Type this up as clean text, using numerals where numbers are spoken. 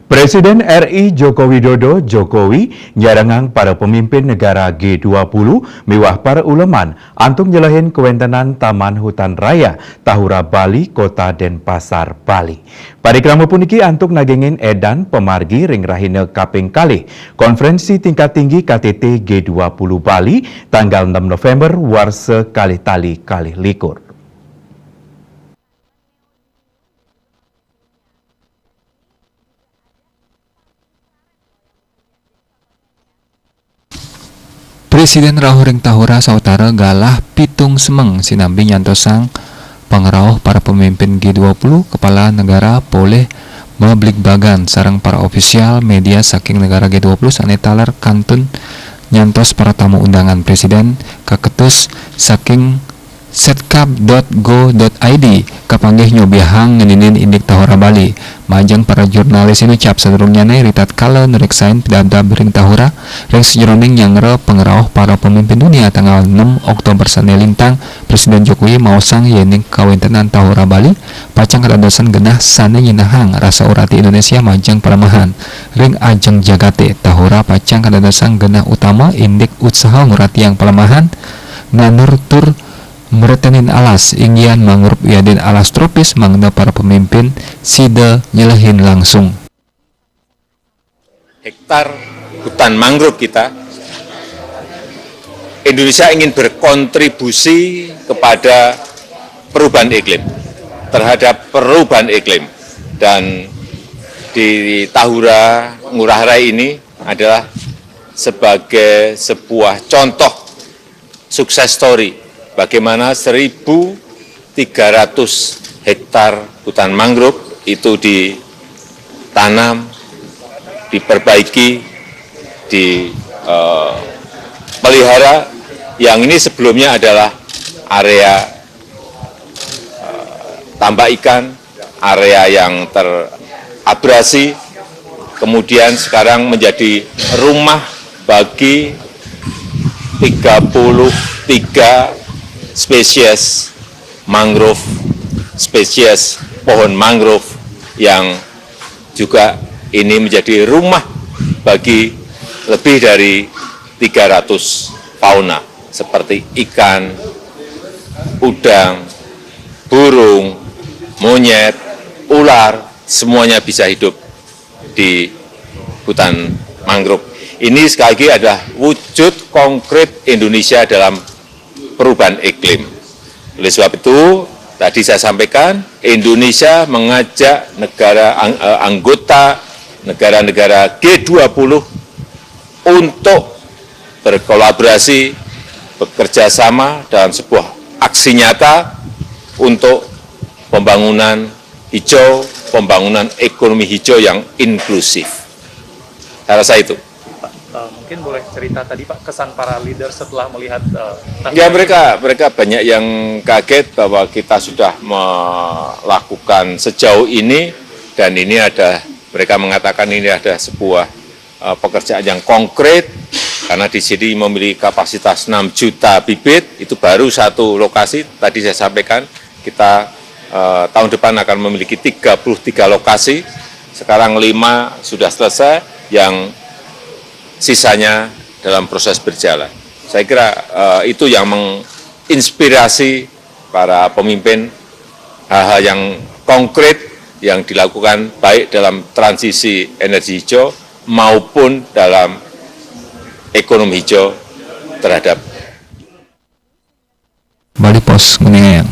Presiden RI Joko Widodo Jokowi nyarangang para pemimpin negara G20 mewah para uleman antung nyelahin kewentenan Taman Hutan Raya Tahura Bali Kota Denpasar Bali. Parikrama puniki antuk nagengin edan pemargi ring rahina kaping kalih konferensi tingkat tinggi KTT G20 Bali tanggal 6 November warsa kalih tali kalih likur. Presiden Rahuring Tahura sautara galah pitung semeng sinambi nyantosang pangrauh para pemimpin G20 kepala negara boleh memblik bagan sarang para ofisial media saking negara G20 sanetalar kantun nyantos para tamu undangan presiden kaketus saking setkap.go.id kapanggih nyobiahang ngeninin indik Tahura Bali majang para jurnalis ini cap sadurungnya ritat kala nureksain pidada bering Tahura reng sejroning nyangre pengerauh para pemimpin dunia tanggal 6 Oktober sanelintang Presiden Jokowi maosang yening kawentenan Tahura Bali pacang kadadosan genah sane nyinahang rasa urati Indonesia majang palemahan ring ajeng jagate Tahura pacang kadadosan genah utama indik usaha ngurati yang palemahan nanur tur meretenin alas inggian mangrup yadin alas tropis mangda para pemimpin sida nyelehin langsung hektar hutan mangrove kita. Indonesia ingin berkontribusi kepada perubahan iklim, terhadap perubahan iklim, dan di Tahura Ngurah Rai ini adalah sebagai sebuah contoh sukses story bagaimana 1.300 hektar hutan mangrove itu ditanam, diperbaiki, dipelihara, yang ini sebelumnya adalah area tambak ikan, area yang terabrasi, kemudian sekarang menjadi rumah bagi 33 spesies mangrove, spesies pohon mangrove yang juga ini menjadi rumah bagi lebih dari 300 fauna seperti ikan, udang, burung, monyet, ular, semuanya bisa hidup di hutan mangrove. Ini sekali lagi adalah wujud konkret Indonesia dalam perubahan iklim. Oleh sebab itu, tadi saya sampaikan, Indonesia mengajak anggota negara-negara G20 untuk berkolaborasi, bekerja sama dalam sebuah aksi nyata untuk pembangunan hijau, pembangunan ekonomi hijau yang inklusif. Saya rasa itu. Mungkin boleh cerita tadi Pak, kesan para leader setelah melihat ya, mereka banyak yang kaget bahwa kita sudah melakukan sejauh ini, dan ini mereka mengatakan ini ada sebuah pekerjaan yang konkret karena di sini memiliki kapasitas 6 juta bibit, itu baru satu lokasi. Tadi saya sampaikan kita tahun depan akan memiliki 33 lokasi, sekarang 5 sudah selesai, yang sisanya dalam proses berjalan. Saya kira itu yang menginspirasi para pemimpin, hal-hal yang konkret yang dilakukan baik dalam transisi energi hijau maupun dalam ekonomi hijau terhadap Bali Pos ngeningan.